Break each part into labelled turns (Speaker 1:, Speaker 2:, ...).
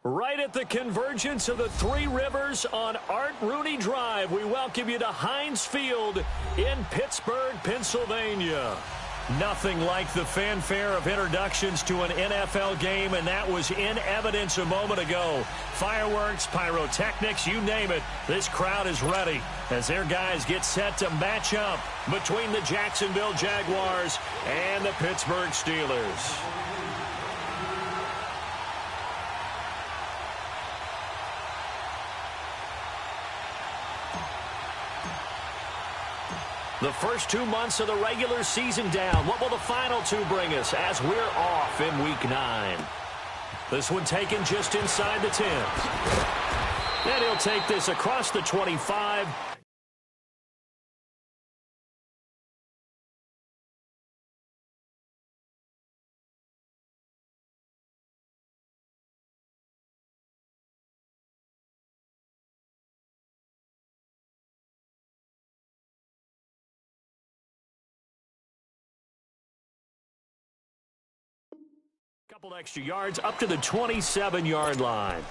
Speaker 1: Right at the convergence of the Three Rivers on Art Rooney Drive, we welcome you to Heinz Field in Pittsburgh, Pennsylvania. Nothing like the fanfare of introductions to an NFL game, and that was in evidence a moment ago. Fireworks, pyrotechnics, you name it, this crowd is ready as their guys get set to match up between the Jacksonville Jaguars and the Pittsburgh Steelers. The first 2 months of the regular season down. What will the final two bring us as we're off in Week 9? This one taken just inside the 10. And he'll take this across the 25. Couple extra yards up to the 27-yard line.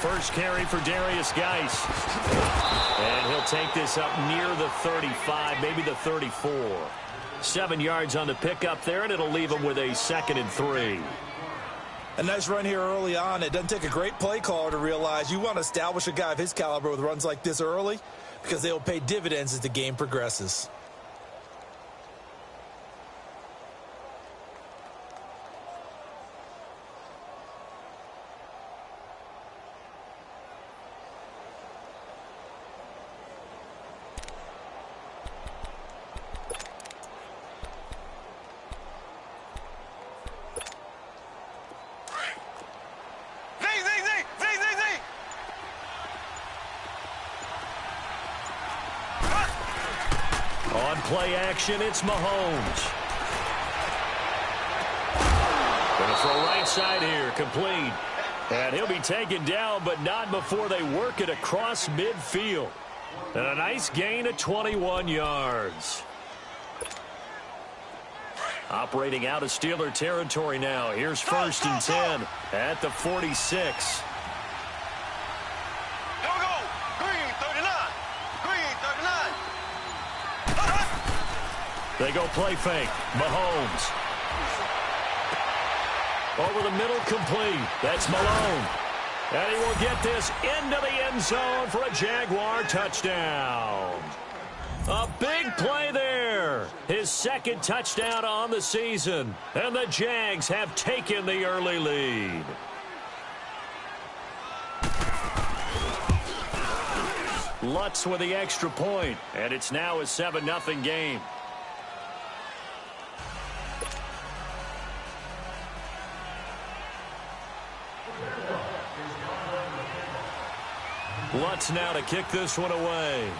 Speaker 1: First carry for Darius Geis. And he'll take this up near the 35, maybe the 34. 7 yards on the pickup there, and it'll leave him with a 2nd and 3.
Speaker 2: A nice run here early on. It doesn't take a great play caller to realize you want to establish a guy of his caliber with runs like this early because they will pay dividends as the game progresses.
Speaker 1: On play action, it's Mahomes. Going to throw right side here, complete. And he'll be taken down, but not before they work it across midfield. And a nice gain of 21 yards. Operating out of Steeler territory now. Here's 1st and 10 at the 46. They go play fake. Mahomes. Over the middle, complete. That's Malone. And he will get this into the end zone for a Jaguar touchdown. A big play there. His 2nd touchdown on the season. And the Jags have taken the early lead. Lutz with the extra point. And it's now a 7-0 game. Lutz now to kick this one away.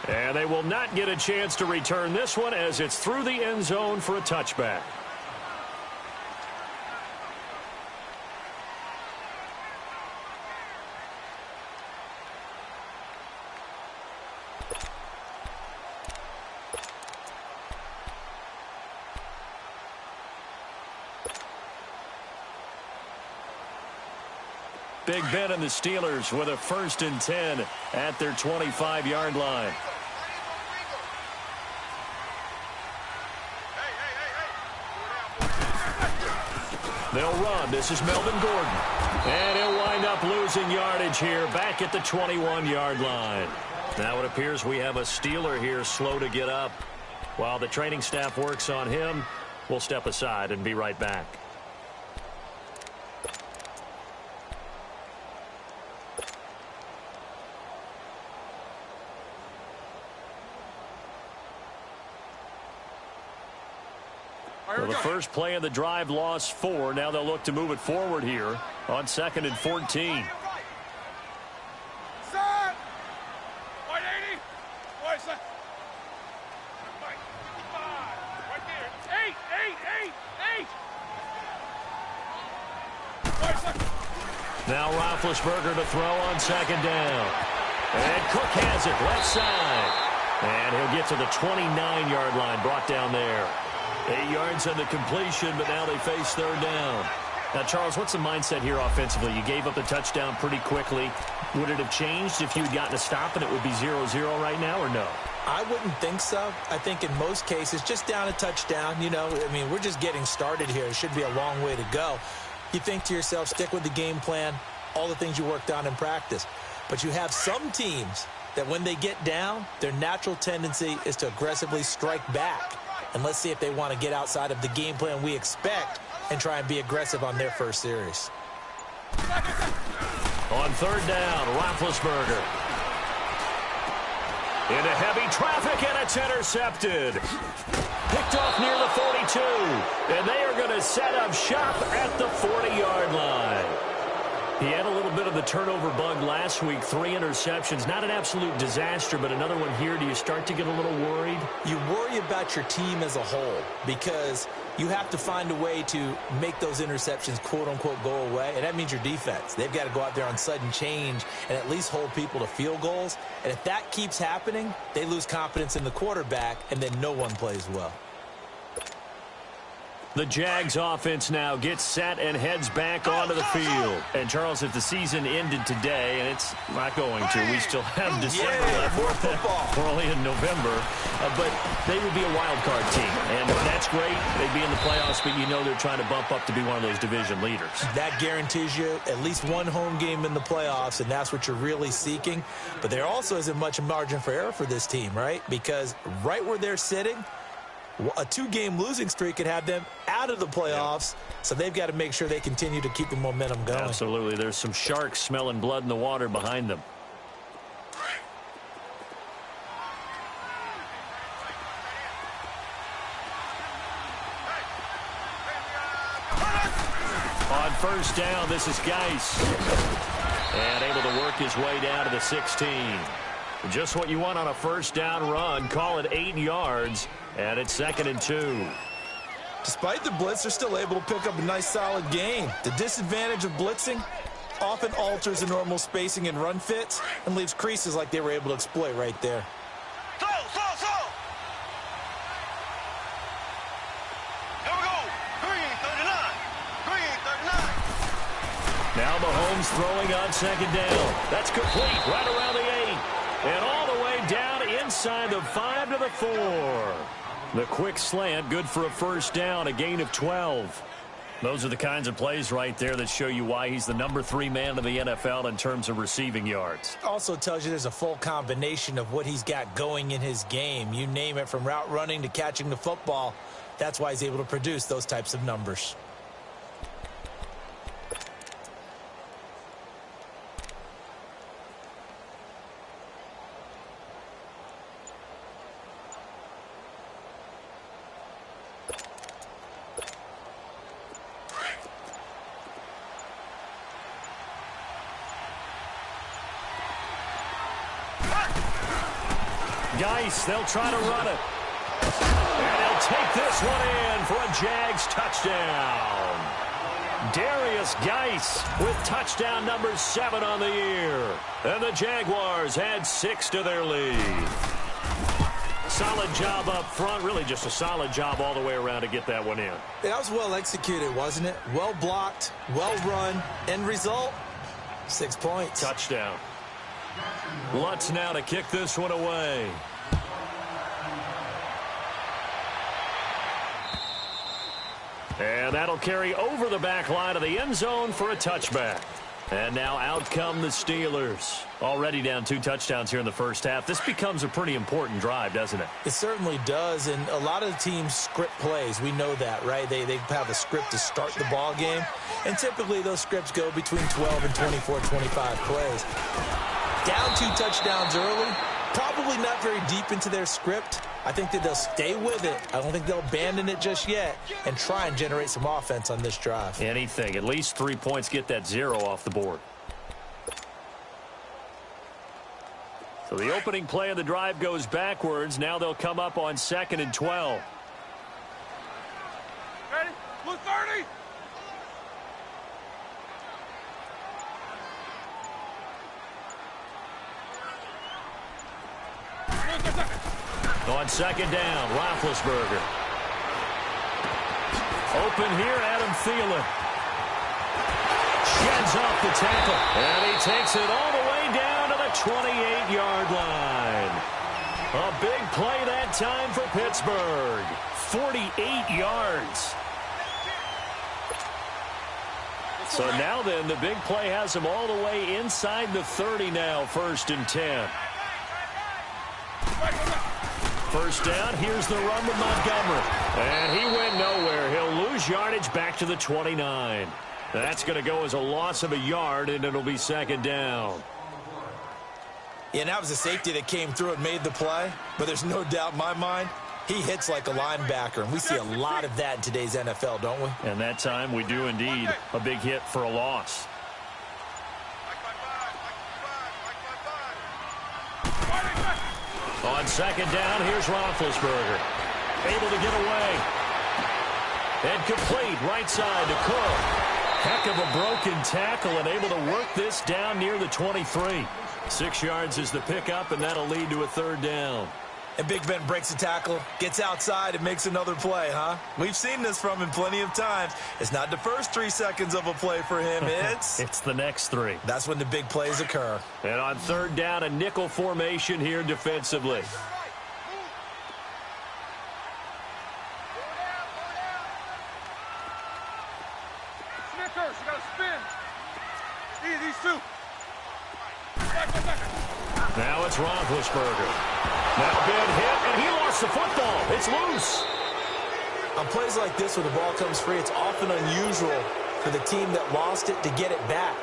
Speaker 1: And they will not get a chance to return this one as it's through the end zone for a touchback. Big Ben and the Steelers with a 1st and 10 at their 25-yard line. They'll run. This is Melvin Gordon. And he'll wind up losing yardage here back at the 21-yard line. Now it appears we have a Steeler here slow to get up. While the training staff works on him, we'll step aside and be right back. Well, the first play of the drive lost 4. Now they'll look to move it forward here on 2nd and 14. Now Roethlisberger to throw on second down. And Cook has it left side. And he'll get to the 29-yard line, brought down there. 8 yards on the completion, but now they face third down. Now, Charles, what's the mindset here offensively? You gave up the touchdown pretty quickly. Would it have changed if you had gotten a stop and it would be 0-0 right now, or no?
Speaker 2: I wouldn't think so. I think in most cases, just down a touchdown, you know, I mean, we're just getting started here. It should be a long way to go. You think to yourself, stick with the game plan, all the things you worked on in practice. But you have some teams that when they get down, their natural tendency is to aggressively strike back. And let's see if they want to get outside of the game plan we expect and try and be aggressive on their first series.
Speaker 1: On third down, Roethlisberger. Into heavy traffic, and it's intercepted. Picked off near the 42. And they are going to set up shop at the 40-yard line. He had a little bit of the turnover bug last week, 3 interceptions. Not an absolute disaster, but another one here. Do you start to get a little worried?
Speaker 2: You worry about your team as a whole because you have to find a way to make those interceptions, quote-unquote, go away, and that means your defense. They've got to go out there on sudden change and at least hold people to field goals. And if that keeps happening, they lose confidence in the quarterback, and then no one plays well.
Speaker 1: The Jags offense now gets set and heads back onto the field. And, Charles, if the season ended today, and it's not going to, we still have December left.
Speaker 2: More football.
Speaker 1: We're only in November. But they would be a wild card team. And that's great. They'd be in the playoffs, but you know they're trying to bump up to be one of those division leaders. That
Speaker 2: guarantees you at least one home game in the playoffs, and that's what you're really seeking. But there also isn't much margin for error for this team, right? Because right where they're sitting, a 2-game losing streak could have them out of the playoffs, so they've got to make sure they continue to keep the momentum going.
Speaker 1: Absolutely. There's some sharks smelling blood in the water behind them. On first down, this is Geis. And able to work his way down to the 16. Just what you want on a first down run. Call it 8 yards. And it's 2nd and 2.
Speaker 2: Despite the blitz, they're still able to pick up a nice, solid gain. The disadvantage of blitzing often alters the normal spacing and run fits and leaves creases like they were able to exploit right there.
Speaker 3: Slow. Here we go. Green 39.
Speaker 1: Now Mahomes throwing on 2nd down. That's complete right around the 8. And all the way down inside the 5 to the 4. The quick slant, good for a first down, a gain of 12. Those are the kinds of plays right there that show you why he's the number 3 man in the NFL in terms of receiving yards.
Speaker 2: Also tells you there's a full combination of what he's got going in his game. You name it, from route running to catching the football. That's why he's able to produce those types of numbers.
Speaker 1: Geis, they'll try to run it. And he'll take this one in for a Jags touchdown. Darius Geis with touchdown number 7 on the year. And the Jaguars add 6 to their lead. Solid job up front. Really just a solid job all the way around to get that one in.
Speaker 2: That was well executed, wasn't it? Well blocked, well run. End result, 6 points.
Speaker 1: Touchdown. Lutz now to kick this one away. And that'll carry over the back line of the end zone for a touchback. And now out come the Steelers. Already down 2 touchdowns here in the first half. This becomes a pretty important drive, doesn't it?
Speaker 2: It certainly does, and a lot of the teams script plays. We know that, right? They have a script to start the ball game, and typically those scripts go between 12 and 24, 25 plays. Down 2 touchdowns early, probably not very deep into their script. I think that they'll stay with it. I don't think they'll abandon it just yet and try and generate some offense on this drive.
Speaker 1: Anything. At least 3 points, get that 0 off the board. So the opening play of the drive goes backwards. Now they'll come up on 2nd and 12.
Speaker 3: Ready? Blue 30.
Speaker 1: On second down, Roethlisberger. Open here, Adam Thielen. Sheds off the tackle. And he takes it all the way down to the 28-yard line. A big play that time for Pittsburgh. 48 yards. So now then, the big play has him all the way inside the 30 now, 1st and 10. First down, here's the run with Montgomery. And he went nowhere. He'll lose yardage back to the 29. That's going to go as a loss of a yard, and it'll be 2nd down.
Speaker 2: Yeah, and that was a safety that came through and made the play. But there's no doubt in my mind, he hits like a linebacker. And we see a lot of that in today's NFL, don't we?
Speaker 1: And that time we do indeed. A big hit for a loss. On second down, here's Roethlisberger. Able to get away. And complete right side to Cook. Heck of a broken tackle and able to work this down near the 23. 6 yards is the pickup, and that'll lead to a 3rd down.
Speaker 2: And Big Ben breaks the tackle, gets outside, and makes another play, huh? We've seen this from him plenty of times. It's not the first 3 seconds of a play for him.
Speaker 1: It's the next 3.
Speaker 2: That's when the big plays occur.
Speaker 1: And on 3rd down, a nickel formation here defensively.
Speaker 3: Snickers, you got to spin. These two.
Speaker 1: Now it's Roethlisberger. Now big hit, and he lost the football. It's loose.
Speaker 2: On plays like this where the ball comes free, it's often unusual for the team that lost it to get it back.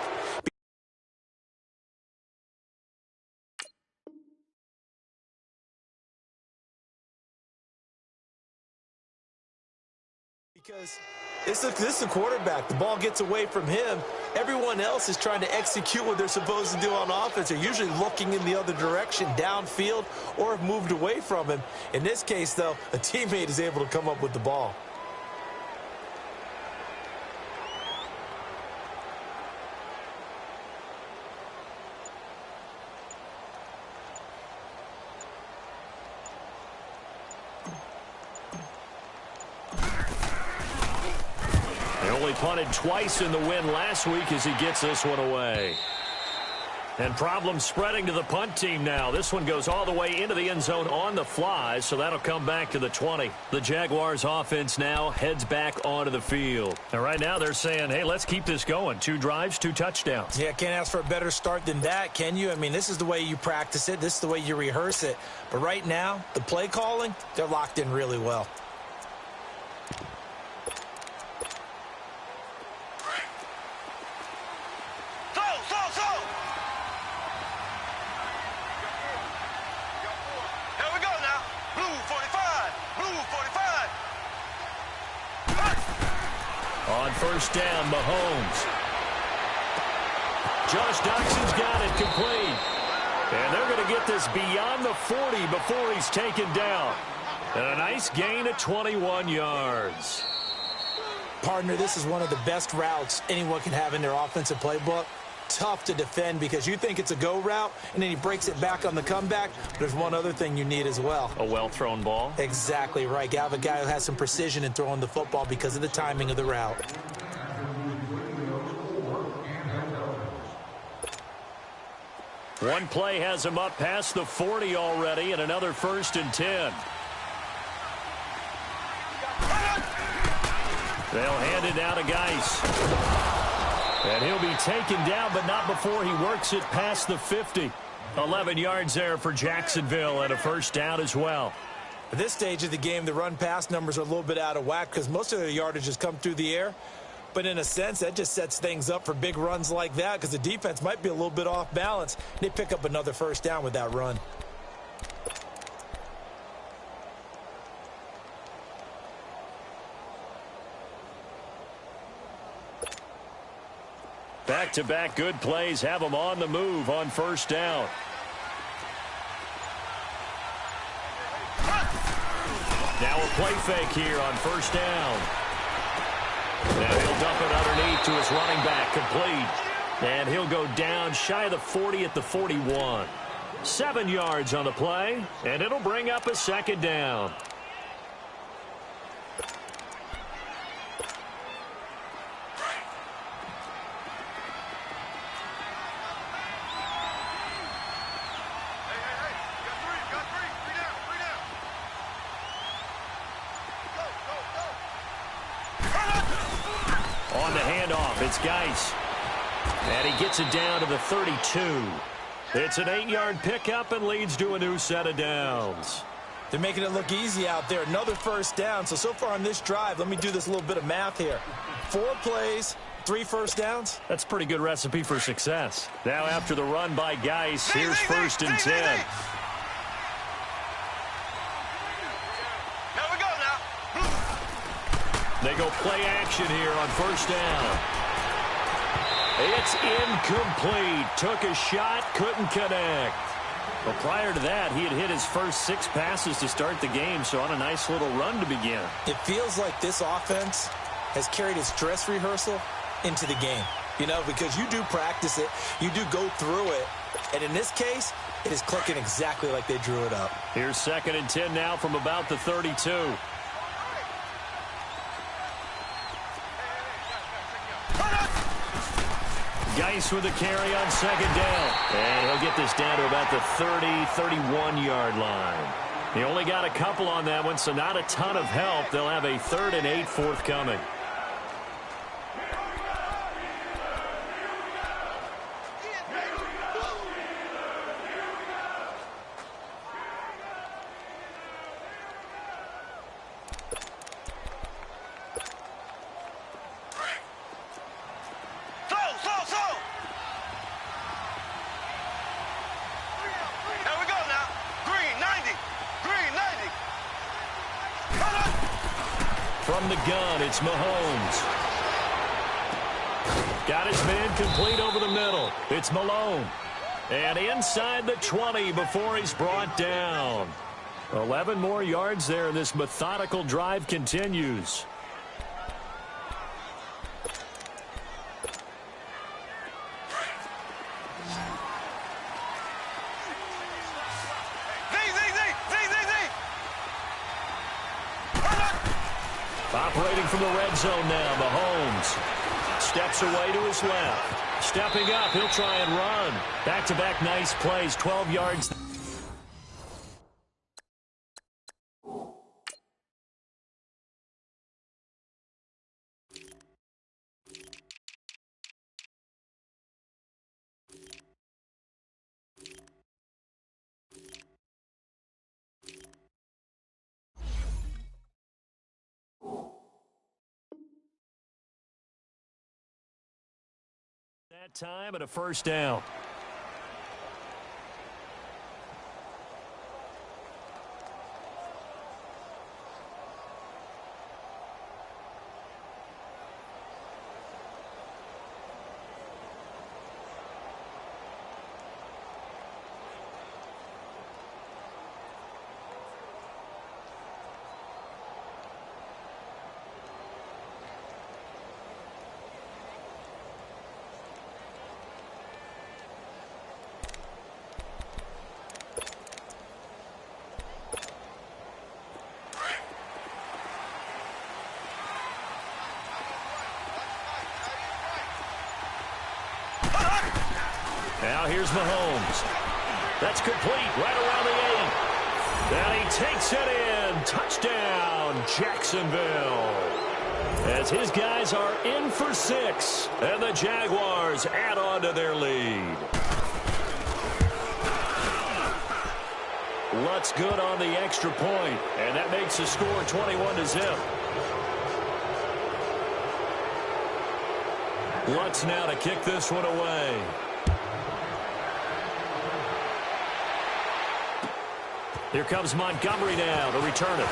Speaker 2: Because this is a quarterback. The ball gets away from him. Everyone else is trying to execute what they're supposed to do on offense. They're usually looking in the other direction, downfield, or have moved away from him. In this case, though, a teammate is able to come up with the ball.
Speaker 1: Punted twice in the win last week as he gets this one away. And problems spreading to the punt team now. This one goes all the way into the end zone on the fly, so that'll come back to the 20. The Jaguars offense now heads back onto the field. And right now they're saying, hey, let's keep this going. 2 drives, 2 touchdowns.
Speaker 2: Yeah, can't ask for a better start than that, can you? I mean, this is the way you practice it. This is the way you rehearse it. But right now, the play calling, they're locked in really well.
Speaker 1: First down, Mahomes. Josh Doxson's got it complete. And they're going to get this beyond the 40 before he's taken down. And a nice gain of 21 yards.
Speaker 2: Partner, this is one of the best routes anyone can have in their offensive playbook. Tough to defend because you think it's a go route, and then he breaks it back on the comeback. There's one other thing you need as well.
Speaker 1: A well-thrown ball?
Speaker 2: Exactly right. You have a guy who has some precision in throwing the football because of the timing of the route.
Speaker 1: One play has him up past the 40 already, and another 1st and 10. They'll hand it down to Geis. And he'll be taken down, but not before he works it past the 50. 11 yards there for Jacksonville, and a 1st down as well.
Speaker 2: At this stage of the game, the run-pass numbers are a little bit out of whack because most of their yardage has come through the air. But in a sense, that just sets things up for big runs like that because the defense might be a little bit off balance. They pick up another 1st down with that run.
Speaker 1: Back-to-back good plays have them on the move on 1st down. Now a play fake here on 1st down. Now he'll dump it underneath to his running back, complete. And he'll go down shy of the 40 at the 41. 7 yards on the play, and it'll bring up a second down. On the handoff, it's Geis. And he gets it down to the 32. It's an 8-yard pickup and leads to a new set of downs.
Speaker 2: They're making it look easy out there. Another first down. So far on this drive, let me do this little bit of math here. 4 plays, 3 first downs.
Speaker 1: That's a pretty good recipe for success. Now after the run by Geis, here's 1st and 10. They go play action here on 1st down. It's incomplete. Took a shot, couldn't connect. Well, prior to that, he had hit his first 6 passes to start the game, so on a nice little run to begin.
Speaker 2: It feels like this offense has carried its dress rehearsal into the game. You know, because you do practice it, you do go through it, and in this case, it is clicking exactly like they drew it up.
Speaker 1: Here's 2nd and 10 now from about the 32. Geis with a carry on 2nd down. And he'll get this down to about the 30, 31-yard line. He only got a couple on that one, so not a ton of help. They'll have a 3rd and 8 forthcoming. From the gun, it's Mahomes. Got his man complete over the middle. It's Malone. And inside the 20 before he's brought down. 11 more yards there, and this methodical drive continues. Operating from the red zone now, Mahomes steps away to his left. Stepping up, he'll try and run. Back-to-back nice plays, 12 yards. That time at a 1st down. Now here's Mahomes. That's complete right around the 8. And he takes it in. Touchdown, Jacksonville. As his guys are in for 6. And the Jaguars add on to their lead. Lutz good on the extra point. And that makes the score 21-0. Lutz now to kick this one away. Here comes Montgomery now to return it.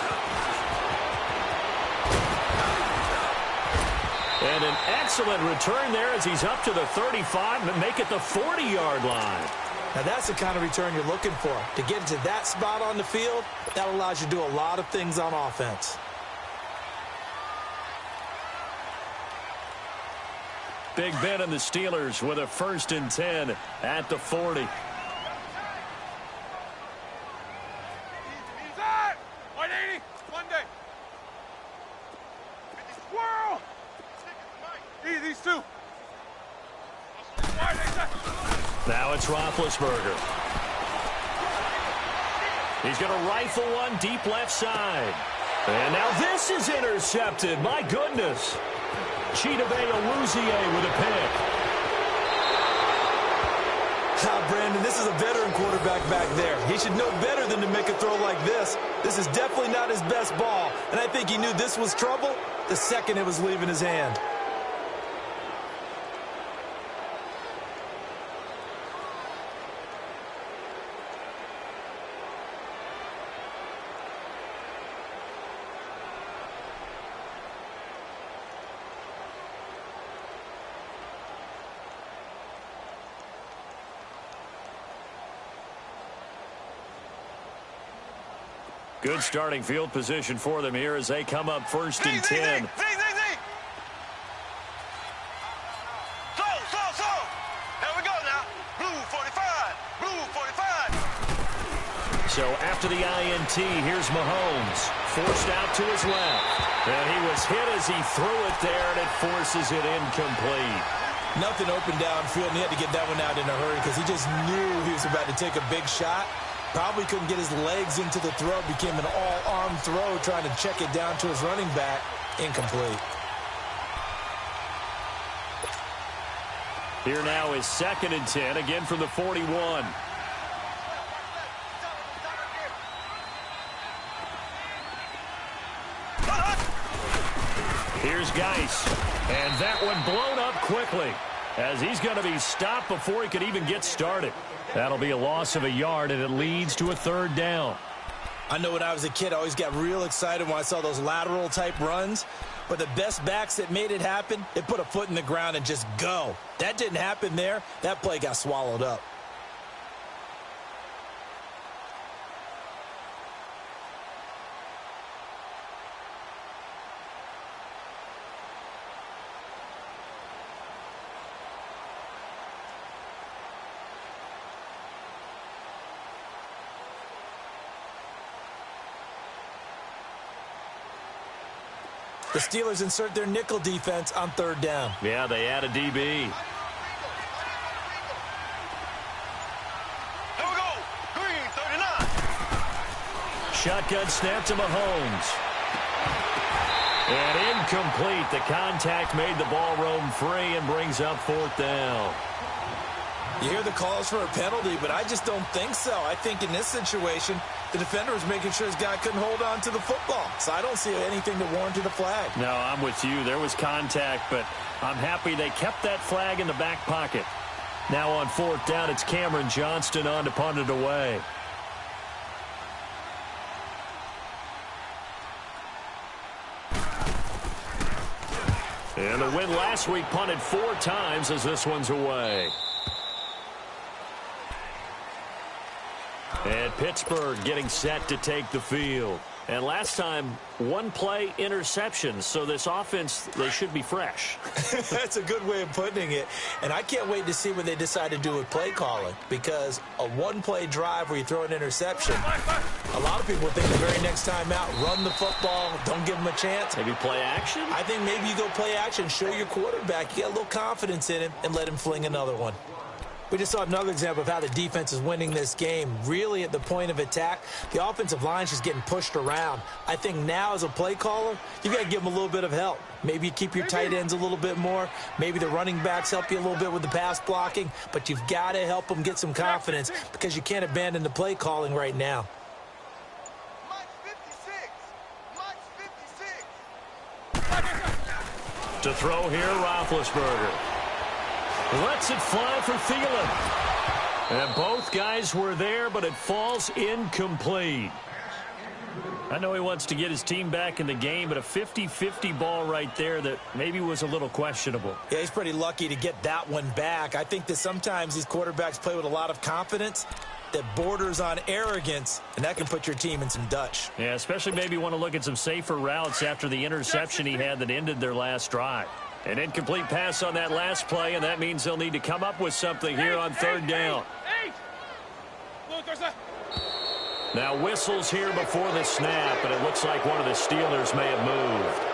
Speaker 1: And an excellent return there as he's up to the 35 and make it the 40-yard line.
Speaker 2: Now that's the kind of return you're looking for. To get into that spot on the field, that allows you to do a lot of things on offense. Big Ben and the Steelers with a 1st and 10 at the 40.
Speaker 1: it's Roethlisberger. He's going to rifle one deep left side. And now this is intercepted. My goodness. Chidobe Awuzie with a pick.
Speaker 2: Brandon, this is a veteran quarterback back there. He should know better than to make a throw like this. This is definitely not his best ball, and I think he knew this was trouble the second it was leaving his hand.
Speaker 1: Good starting field position for them here as they come up first and 10.
Speaker 3: Slow. There we go now. Blue 45. Blue 45.
Speaker 1: So after the INT, here's Mahomes. Forced out to his left. And he was hit as he threw it there, and it forces it incomplete.
Speaker 2: Nothing open downfield, and he had to get that one out in a hurry because he just knew he was about to take a big shot. Probably couldn't get his legs into the throw. Became an all-arm throw trying to check it down to his running back. Incomplete.
Speaker 1: Here now is 2nd and 10, again from the 41. Here's Geis. And that one blown up quickly as he's going to be stopped before he could even get started. That'll be a loss of a yard, and it leads to a 3rd down.
Speaker 2: I know when I was a kid, I always got real excited when I saw those lateral-type runs. But the best backs that made it happen, they put a foot in the ground and just go. That didn't happen there. That play got swallowed up. The Steelers insert their nickel defense on 3rd down.
Speaker 1: Yeah, they add a DB.
Speaker 3: Here we go. Green 39.
Speaker 1: Shotgun snap to Mahomes. And incomplete. The contact made the ball roam free and brings up 4th down.
Speaker 2: You hear the calls for a penalty, but I just don't think so. I think in this situation, the defender was making sure his guy couldn't hold on to the football. So I don't see anything that warranted a flag.
Speaker 1: No, I'm with you. There was contact, but I'm happy they kept that flag in the back pocket. Now on 4th down, it's Cameron Johnston on to punt it away. And the win last week punted 4 times as this one's away. And Pittsburgh getting set to take the field. And last time, 1 play interception. So this offense, they should be fresh.
Speaker 2: That's a good way of putting it. And I can't wait to see what they decide to do with play calling. Because a 1-play drive where you throw an interception, a lot of people think the very next time out, run the football, don't give them a chance.
Speaker 1: Maybe play action?
Speaker 2: I think maybe you go play action, show your quarterback, you get a little confidence in him, and let him fling another one. We just saw another example of how the defense is winning this game. Really at the point of attack, the offensive line is just getting pushed around. I think now as a play caller, you've got to give them a little bit of help. Maybe you keep your tight ends a little bit more. Maybe the running backs help you a little bit with the pass blocking. But you've got to help them get some confidence because you can't abandon the play calling right now.
Speaker 1: To throw here, Roethlisberger. Lets it fly for Thielen. And both guys were there, but it falls incomplete. I know he wants to get his team back in the game, but a 50-50 ball right there that maybe was a little questionable.
Speaker 2: Yeah, he's pretty lucky to get that one back. I think that sometimes these quarterbacks play with a lot of confidence that borders on arrogance, and that can put your team in some Dutch.
Speaker 1: Yeah, especially maybe want to look at some safer routes after the interception he had that ended their last drive. An incomplete pass on that last play, and that means they'll need to come up with something here on 3rd down. Now whistles here before the snap, and it looks like one of the Steelers may have moved.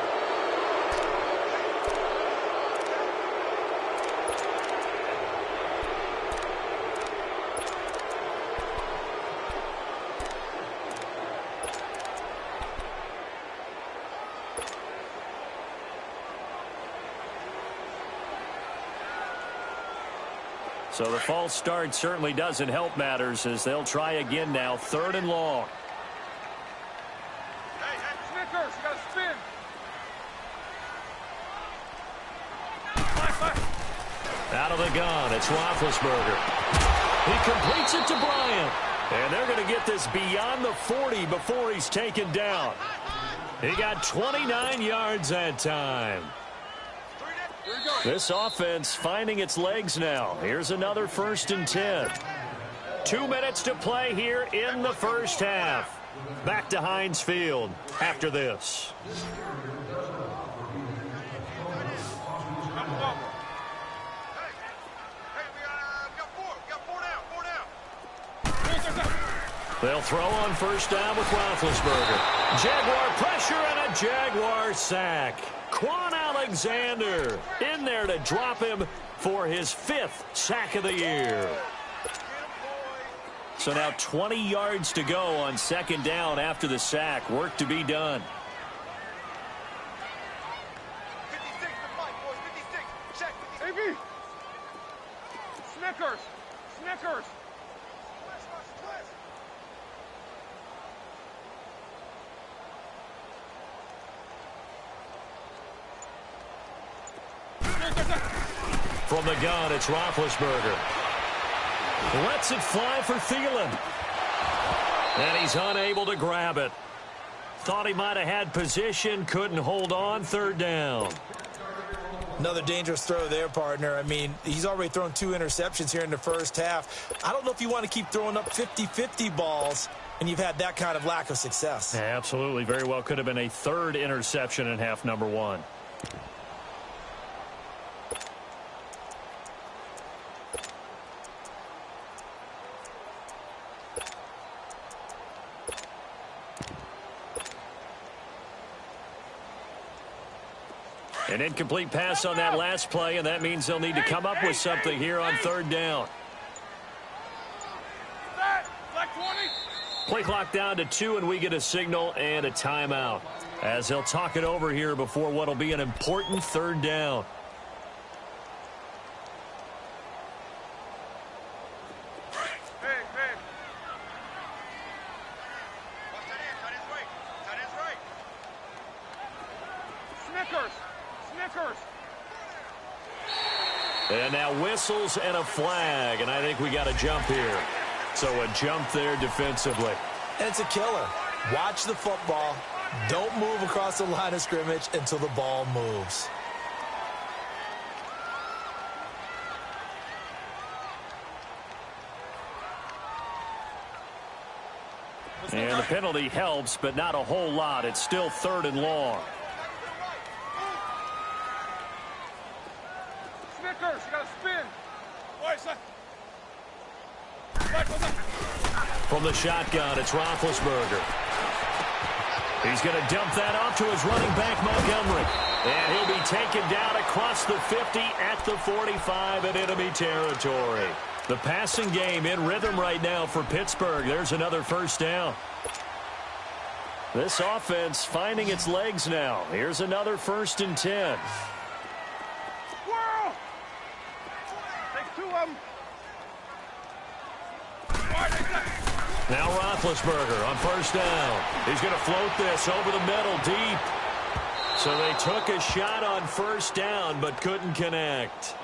Speaker 1: So the false start certainly doesn't help matters as they'll try again now, 3rd and long.
Speaker 3: Hey, Snickers, you got to spin.
Speaker 1: Out of the gun, it's Roethlisberger. He completes it to Bryant. And they're going to get this beyond the 40 before he's taken down. He got 29 yards that time. This offense finding its legs now. Here's another 1st and 10. 2 minutes to play here in the first half. Back to Heinz Field after this. They'll throw on 1st down with Roethlisberger. Jaguar pressure and a Jaguar sack. Quan Alexander in there to drop him for his 5th sack of the year. So now 20 yards to go on 2nd down after the sack. Work to be done.
Speaker 3: 56 to fight, boys. 56. Check. AB. Snickers. Snickers.
Speaker 1: From the gun, it's Roethlisberger. Lets it fly for Thielen. And he's unable to grab it. Thought he might have had position, couldn't hold on, 3rd down.
Speaker 2: Another dangerous throw there, partner. I mean, he's already thrown 2 interceptions here in the first half. I don't know if you want to keep throwing up 50-50 balls, and you've had that kind of lack of success.
Speaker 1: Yeah, absolutely. Very well could have been a 3rd interception in half number 1. An incomplete pass on that last play, and that means they'll need to come up with something here on 3rd down. Play clock down to 2, and we get a signal and a timeout as they'll talk it over here before what will be an important 3rd down. And now whistles and a flag, and I think we got a jump here. So a jump there defensively.
Speaker 2: And it's a killer. Watch the football. Don't move across the line of scrimmage until the ball moves.
Speaker 1: And the penalty helps, but not a whole lot. It's still 3rd and long.
Speaker 3: Snickers, you got to spin.
Speaker 1: From the shotgun, it's Roethlisberger. He's going to dump that off to his running back, Montgomery. And he'll be taken down across the 50 at the 45 in enemy territory. The passing game in rhythm right now for Pittsburgh. There's another 1st down. This offense finding its legs now. Here's another 1st and 10.
Speaker 3: Whirl! Take 2 of them.
Speaker 1: Now Roethlisberger on 1st down. He's going to float this over the middle deep. So they took a shot on 1st down but couldn't connect.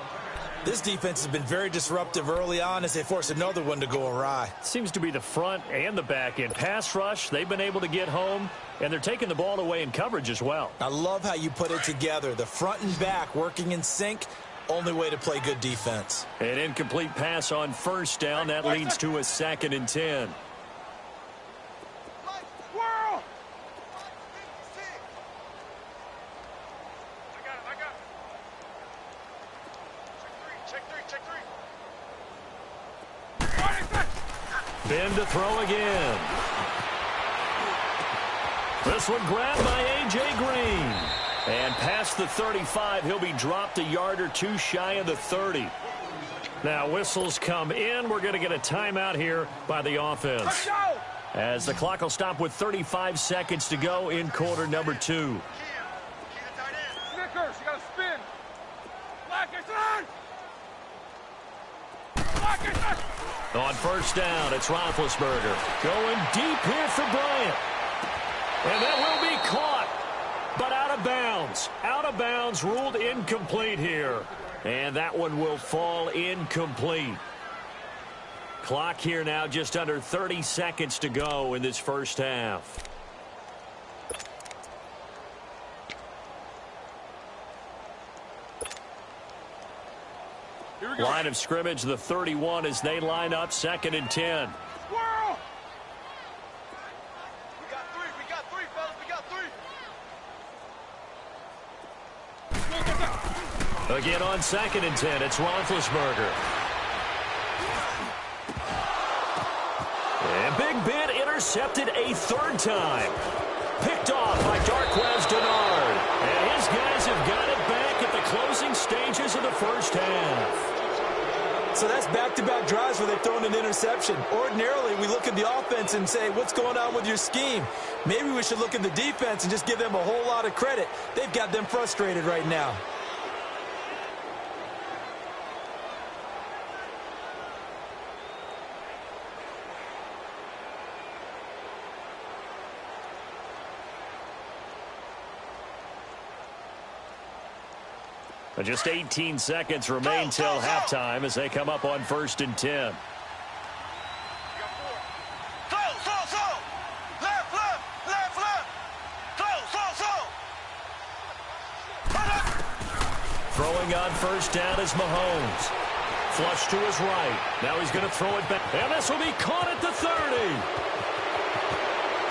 Speaker 2: This defense has been very disruptive early on as they force another one to go awry.
Speaker 1: Seems to be the front and the back end. Pass rush, they've been able to get home, and they're taking the ball away in coverage as well.
Speaker 2: I love how you put it together. The front and back working in sync. Only way to play good defense.
Speaker 1: An incomplete pass on 1st down. That leads to a 2nd and 10. Ben to throw again. This one grabbed by A.J. Green. And past the 35, he'll be dropped a yard or 2 shy of the 30. Now whistles come in. We're going to get a timeout here by the offense. As the clock will stop with 35 seconds to go in quarter number 2.
Speaker 3: Snickers, you got to spin. Black, it's on!
Speaker 1: On first down, it's Roethlisberger. Going deep here for Bryant. And that will be caught, but out of bounds. Out of bounds, ruled incomplete here. And that one will fall incomplete. Clock here now, just under 30 seconds to go in this first half. Line of scrimmage, the 31 as they line up, 2nd and 10.
Speaker 3: Squirrel! We got three, fellas, we got three.
Speaker 1: Again on 2nd and 10, it's Roethlisberger. And Big Ben intercepted a 3rd time. Picked off by Darquez Dennard. And his guys have got it back at the closing stages of the first half.
Speaker 2: So that's back-to-back drives where they've thrown an interception. Ordinarily, we look at the offense and say, what's going on with your scheme? Maybe we should look at the defense and just give them a whole lot of credit. They've got them frustrated right now.
Speaker 1: Just 18 seconds remain till halftime as they come up on 1st and 10. Throwing on first down is Mahomes. Flush to his right. Now he's going to throw it back. And this will be caught at the 30.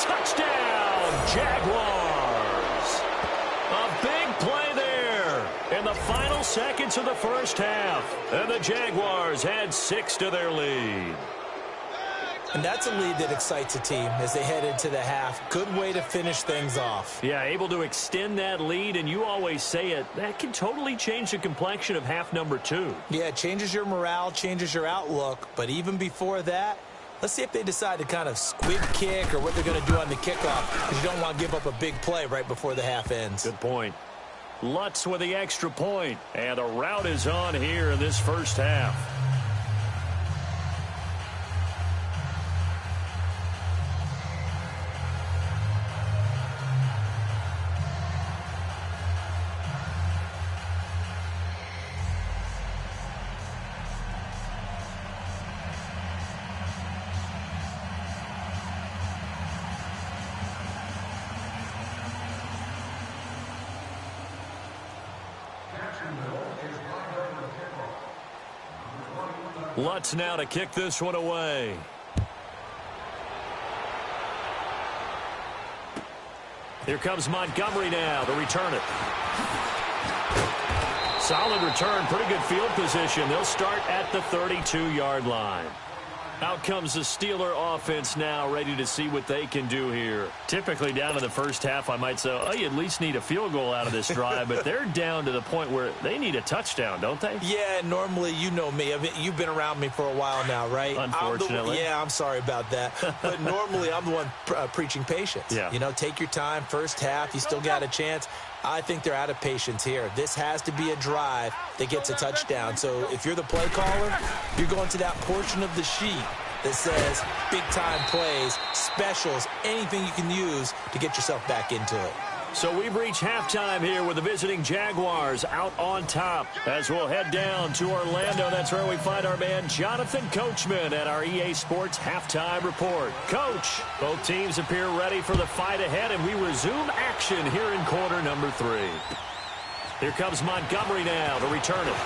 Speaker 1: Touchdown, Jaguars. A big play there in the final seconds of the first half. And the Jaguars add 6 to their lead.
Speaker 2: And that's a lead that excites a team as they head into the half. Good way to finish things off.
Speaker 1: Yeah, able to extend that lead, and you always say it, that can totally change the complexion of half number 2.
Speaker 2: Yeah, it changes your morale, changes your outlook. But even before that, let's see if they decide to kind of squib kick or what they're going to do on the kickoff, because you don't want to give up a big play right before the half ends.
Speaker 1: Good point. Lutz with the extra point, and the route is on here in this first half. Lutz now to kick this one away. Here comes Montgomery now to return it. Solid return, pretty good field position. They'll start at the 32-yard line. Out comes the Steeler offense now, ready to see what they can do here. Typically down in the first half, I might say, oh, you at least need a field goal out of this drive, but they're down to the point where they need a touchdown, don't they?
Speaker 2: Yeah, normally, you know me. I mean, you've been around me for a while now, right?
Speaker 1: Unfortunately.
Speaker 2: I'm sorry about that. But normally, I'm the one preaching patience.
Speaker 1: Yeah.
Speaker 2: You know, take your time. First half, you still got a chance. I think they're out of patience here. This has to be a drive that gets a touchdown. So if you're the play caller, you're going to that portion of the sheet that says big-time plays, specials, anything you can use to get yourself back into it.
Speaker 1: So we've reached halftime here with the visiting Jaguars out on top. As we'll head down to Orlando, that's where we find our man Jonathan Coachman at our EA Sports Halftime Report. Coach, both teams appear ready for the fight ahead, and we resume action here in quarter number 3. Here comes Montgomery now to return it.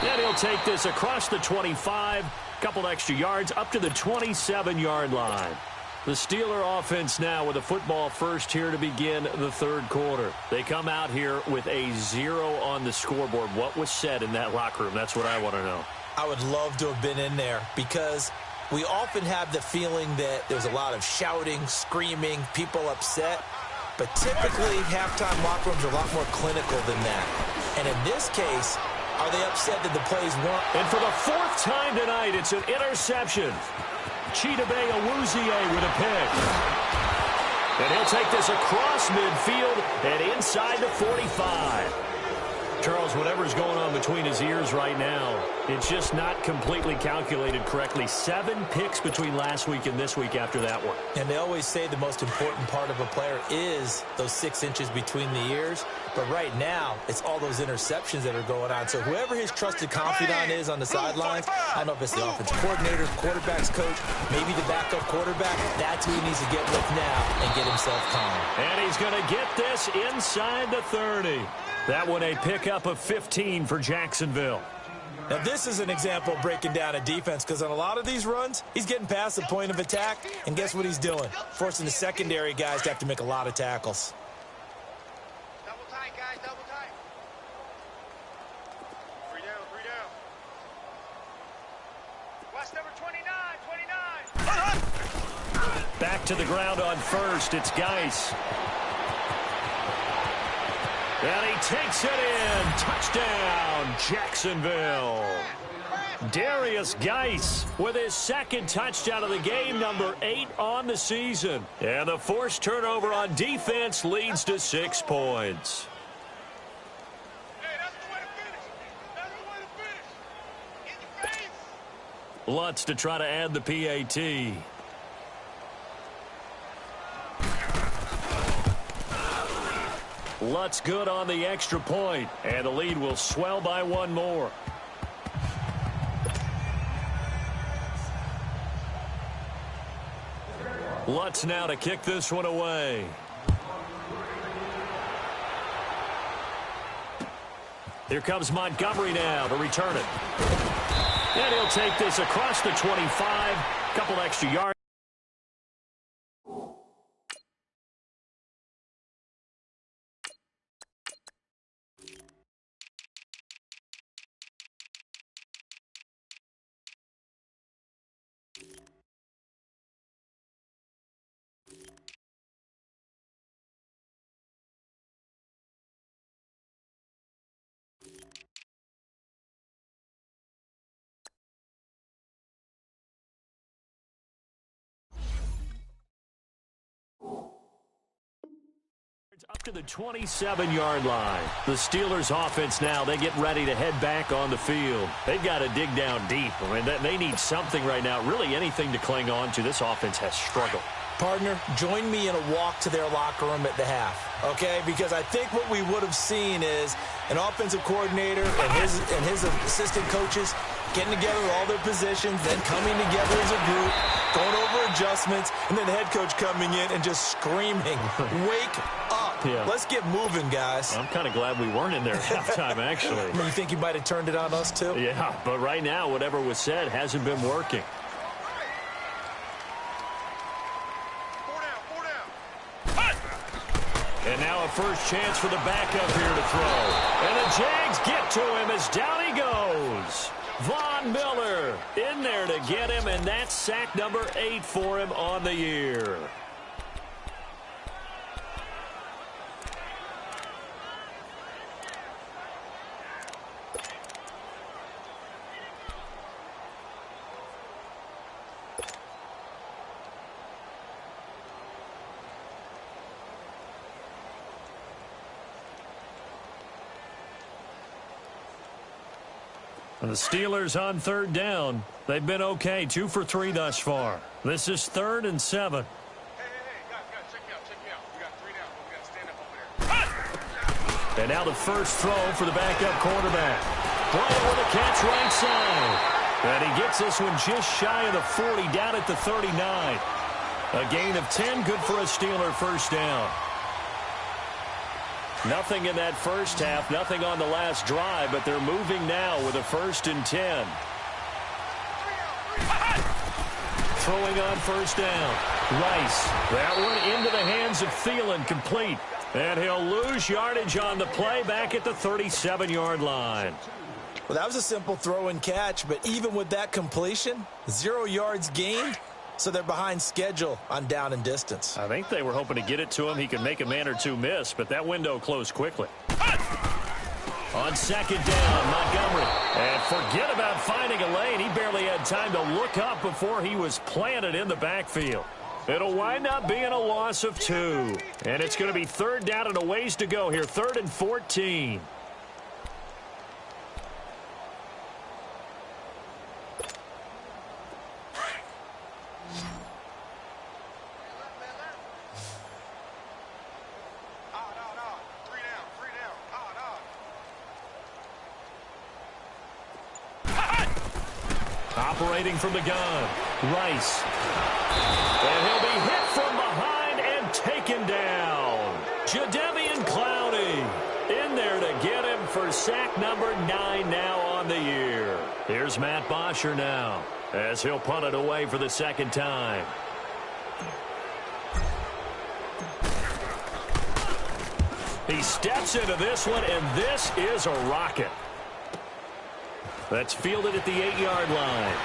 Speaker 1: And he'll take this across the 25, couple extra yards, up to the 27-yard line. The Steeler offense now with a football first here to begin the third quarter. They come out here with a 0 on the scoreboard. What was said in that locker room? That's what I want to know.
Speaker 2: I would love to have been in there because we often have the feeling that there's a lot of shouting, screaming, people upset. But typically, halftime locker rooms are a lot more clinical than that. And in this case, are they upset that the plays weren't?
Speaker 1: And for the 4th time tonight, it's an interception. Chidobe Awuzie with a pick. And he'll take this across midfield and inside the 45. Charles, whatever's going on between his ears right now, it's just not completely calculated correctly. 7 picks between last week and this week after that one.
Speaker 2: And they always say the most important part of a player is those 6 inches between the ears. But right now, it's all those interceptions that are going on. So whoever his trusted confidant is on the sidelines, I don't know if it's the offensive coordinator, quarterback's coach, maybe the backup quarterback, that's who he needs to get with now and get himself calm.
Speaker 1: And he's going to get this inside the 30. That one a pickup of 15 for Jacksonville.
Speaker 2: Now, this is an example of breaking down a defense because on a lot of these runs, he's getting past the point of attack, and guess what he's doing? Forcing the secondary guys to have to make a lot of tackles.
Speaker 3: Double tight, guys, double tight. 3 down, 3 down. Watch number 29.
Speaker 1: Back to the ground on first. It's Geis. And he takes it in. Touchdown, Jacksonville. Darius Geis with his 2nd touchdown of the game, number 8 on the season. And the forced turnover on defense leads to 6 points.
Speaker 3: Hey, that's the way to finish. That's the way to finish. In the face.
Speaker 1: Lutz to try to add the PAT. Lutz good on the extra point, and the lead will swell by 1 more. Lutz now to kick this one away. Here comes Montgomery now to return it. And he'll take this across the 25, couple extra yards. Up to the 27-yard line. The Steelers offense now, they get ready to head back on the field. They've got to dig down deep. I mean, they need something right now, really anything to cling on to. This offense has struggled.
Speaker 2: Partner, join me in a walk to their locker room at the half, okay? Because I think what we would have seen is an offensive coordinator and his assistant coaches getting together with all their positions, then coming together as a group, going over adjustments, and then the head coach coming in and just screaming, wake up.
Speaker 1: Yeah.
Speaker 2: Let's get moving, guys.
Speaker 1: I'm kind of glad we weren't in there at halftime, actually.
Speaker 2: I mean, you think you might have turned it on us, too?
Speaker 1: Yeah, but right now, whatever was said hasn't been working.
Speaker 3: 4 down.
Speaker 1: And now a first chance for the backup here to throw. And the Jags get to him as down he goes. Von Miller in there to get him, and that's sack number 8 for him on the year. And the Steelers on 3rd down. They've been okay, 2 for 3 thus far. This is 3rd and 7.
Speaker 3: Hey, guys, check me out. We got 3 down, but we got to stand up over there.
Speaker 1: And now the first throw for the backup quarterback. Bryant with a catch right side. And he gets this one just shy of the 40, down at the 39. A gain of 10, good for a Steeler first down. Nothing in that first half, nothing on the last drive, but they're moving now with a 1st and 10. Throwing on first down. Rice. That one into the hands of Thielen, complete. And he'll lose yardage on the play back at the 37-yard line.
Speaker 2: Well, that was a simple throw and catch, but even with that completion, 0 yards gained. So they're behind schedule on down and distance.
Speaker 1: I think they were hoping to get it to him. He could make a man or two miss, but that window closed quickly. On 2nd down, Montgomery. And forget about finding a lane. He barely had time to look up before he was planted in the backfield. It'll wind up being a loss of 2. And it's going to be 3rd down and a ways to go here. 3rd and 14. Operating from the gun, Rice. And he'll be hit from behind and taken down. Jadeveon Clowney in there to get him for sack number 9 now on the year. Here's Matt Bosher now as he'll punt it away for the second time. He steps into this one, and this is a rocket. That's fielded at the 8-yard line.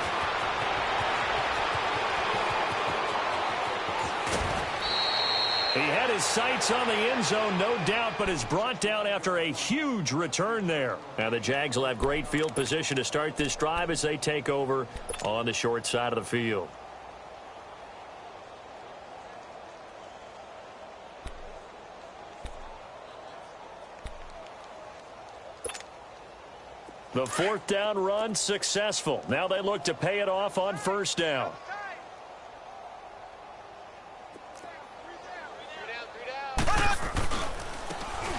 Speaker 1: He had his sights on the end zone, no doubt, but is brought down after a huge return there. Now the Jags will have great field position to start this drive as they take over on the short side of the field. The fourth down run successful. Now they look to pay it off on first down.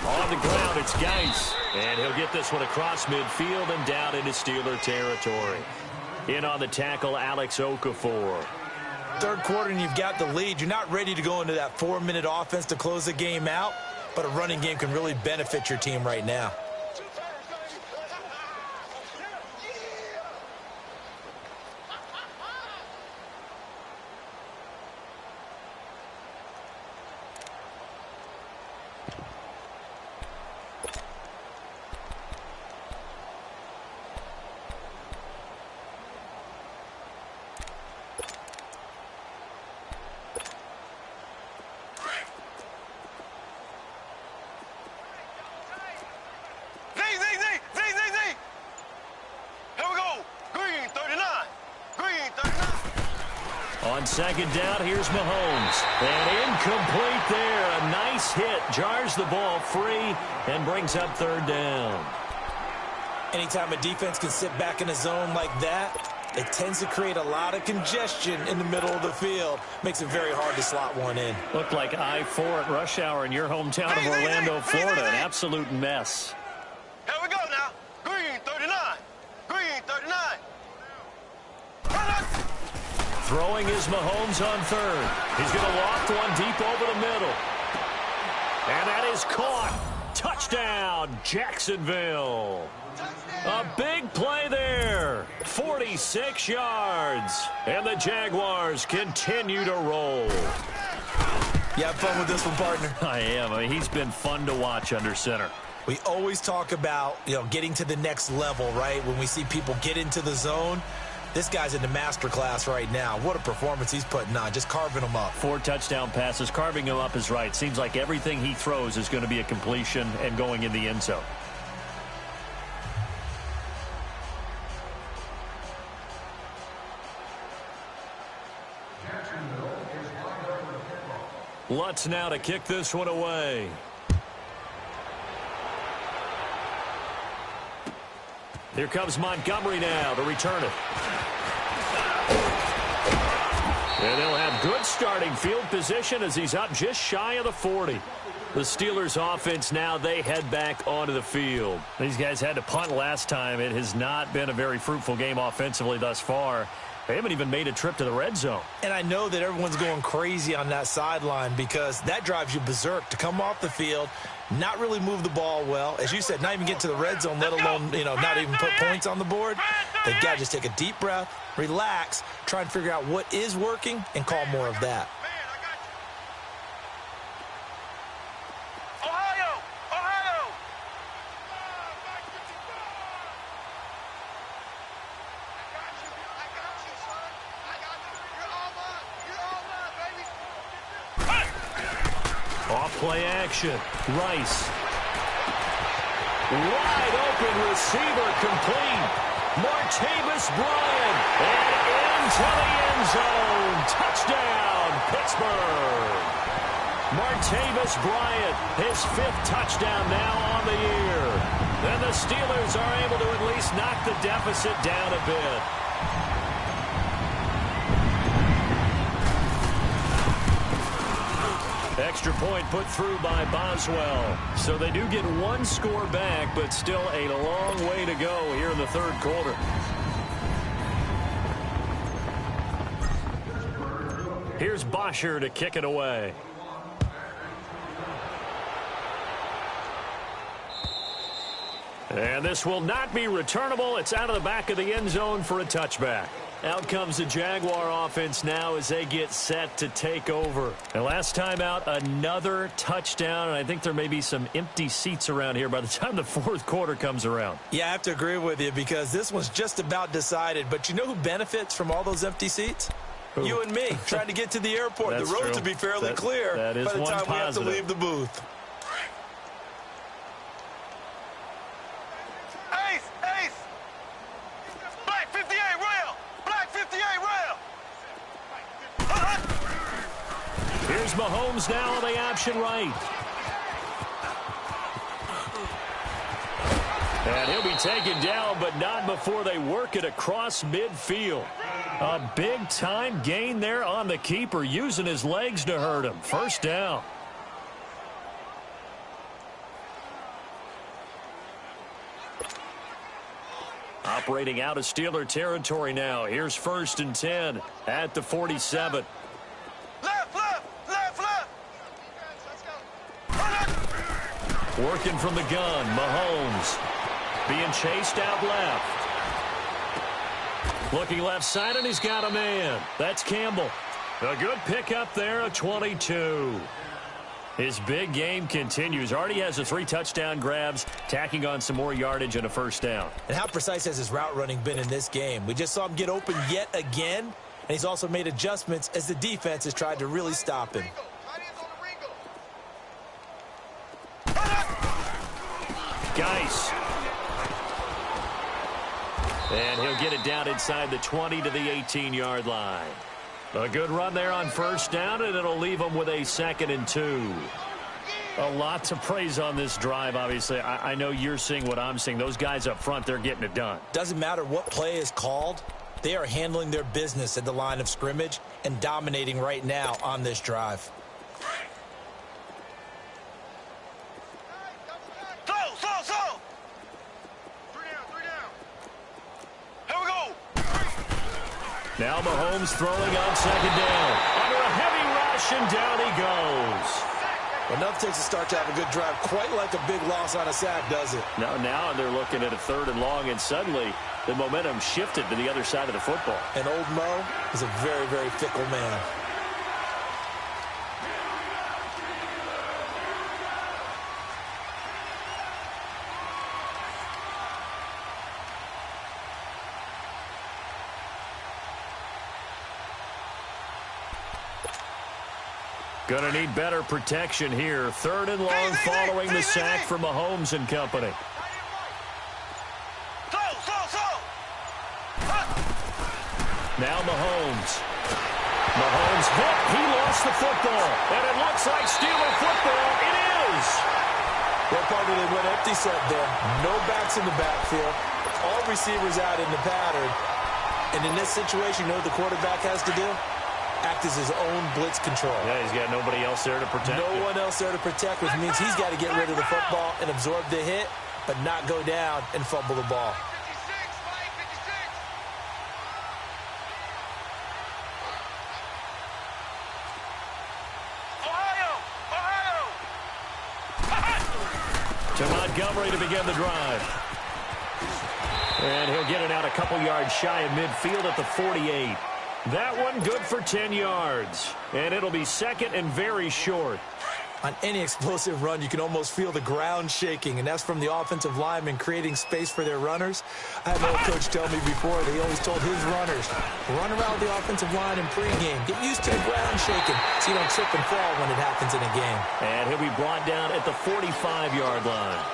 Speaker 1: On the ground, it's Geis. And he'll get this one across midfield and down into Steeler territory. In on the tackle, Alex Okafor.
Speaker 2: Third quarter and you've got the lead. You're not ready to go into that 4-minute offense to close the game out, but a running game can really benefit your team right now.
Speaker 1: On second down, here's Mahomes. And incomplete there. A nice hit. Jars the ball free and brings up third down.
Speaker 2: Anytime a defense can sit back in a zone like that, it tends to create a lot of congestion in the middle of the field. Makes it very hard to slot one in.
Speaker 1: Looked like I-4 at rush hour in your hometown of Orlando, Florida. An absolute mess.
Speaker 3: Here we go now. Green 39. Green 39.
Speaker 1: Throwing is Mahomes on third. He's going to loft one deep over the middle. And that is caught. Touchdown, Jacksonville. A big play there. 46 yards. And the Jaguars continue to roll.
Speaker 2: You have fun with this one, partner?
Speaker 1: I am. I mean, he's been fun to watch under center.
Speaker 2: We always talk about, getting to the next level, right? When we see people get into the zone, this guy's in the master class right now. What a performance he's putting on, just carving them up.
Speaker 1: 4 touchdown passes. Carving him up is right. Seems like everything he throws is going to be a completion and going in the end zone. Lutz now to kick this one away. Here comes Montgomery now to return it. And they'll have good starting field position as he's up just shy of the 40. The Steelers offense now, they head back onto the field. These guys had to punt last time. It has not been a very fruitful game offensively thus far. They haven't even made a trip to the red zone.
Speaker 2: And I know that everyone's going crazy on that sideline because that drives you berserk to come off the field, not really move the ball well. As you said, not even get to the red zone, let alone, not even put points on the board. They've got to just take a deep breath, relax, try and figure out what is working, and call more of that.
Speaker 1: Play action. Rice. Wide open receiver complete. Martavis Bryant. And into the end zone. Touchdown, Pittsburgh. Martavis Bryant, his 5th touchdown now on the year. And the Steelers are able to at least knock the deficit down a bit. Extra point put through by Boswell. So they do get 1 score back, but still a long way to go here in the third quarter. Here's Bosher to kick it away. And this will not be returnable. It's out of the back of the end zone for a touchback. Out comes the Jaguar offense now as they get set to take over. And last time out, another touchdown. And I think there may be some empty seats around here by the time the fourth quarter comes around.
Speaker 2: Yeah, I have to agree with you because this one's just about decided. But you know who benefits from all those empty seats?
Speaker 1: Who?
Speaker 2: You and me, trying to get to the airport. The roads will be fairly clear
Speaker 1: by the time
Speaker 2: we have to leave the booth.
Speaker 3: Black 58 rail! Black 58 rail!
Speaker 1: Here's Mahomes now on the option right. And he'll be taken down, but not before they work it across midfield. A big-time gain there on the keeper, using his legs to hurt him. First down. Operating out of Steeler territory now. Here's 1st and 10 at the 47.
Speaker 3: Left!
Speaker 1: Working from the gun, Mahomes being chased out left. Looking left side, and he's got a man. That's Campbell. A good pickup there, a 22. His big game continues. Already has the 3 touchdown grabs, tacking on some more yardage and a first down.
Speaker 2: And how precise has his route running been in this game? We just saw him get open yet again, and he's also made adjustments as the defense has tried to really stop him.
Speaker 1: Geis. And he'll get it down inside the 20 to the 18-yard line. A good run there on first down, and it'll leave them with a 2nd and 2. A lot to praise on this drive, obviously. I know you're seeing what I'm seeing. Those guys up front, they're getting it done. Doesn't matter what play is called. They are handling their business at the line of scrimmage and dominating right now on this drive.
Speaker 3: Slow! 3 down. Here we go!
Speaker 1: Now Mahomes throwing on 2nd down. Under a heavy rush, and down he goes.
Speaker 2: Enough takes a start to have a good drive. Quite like a big loss on a sack, does it?
Speaker 1: Now they're looking at a 3rd and long, and suddenly the momentum shifted to the other side of the football.
Speaker 2: And old Mo is a very, very fickle man.
Speaker 1: Gonna need better protection here. 3rd and long following the sack for Mahomes and company.
Speaker 3: Slow!
Speaker 1: Now Mahomes. Mahomes hit. He lost the football. And it looks like Steeler football. It is.
Speaker 2: Well, partner, they went empty set there. No backs in the backfield. All receivers out in the pattern. And in this situation, you know what the quarterback has to do? Act as his own blitz control.
Speaker 1: Yeah, he's got nobody else there to protect.
Speaker 2: No one else there to protect, which means he's got to get rid of the football and absorb the hit, but not go down and fumble the ball.
Speaker 3: 56,
Speaker 1: To Montgomery to begin the drive. And he'll get it out a couple yards shy of midfield at the 48. That one good for 10 yards. And it'll be 2nd and very short.
Speaker 2: On any explosive run, you can almost feel the ground shaking, and that's from the offensive linemen creating space for their runners. I had an old coach tell me before, they always told his runners, run around the offensive line in pregame. Get used to the ground shaking so you don't trip and fall when it happens in a game.
Speaker 1: And he'll be brought down at the 45-yard line.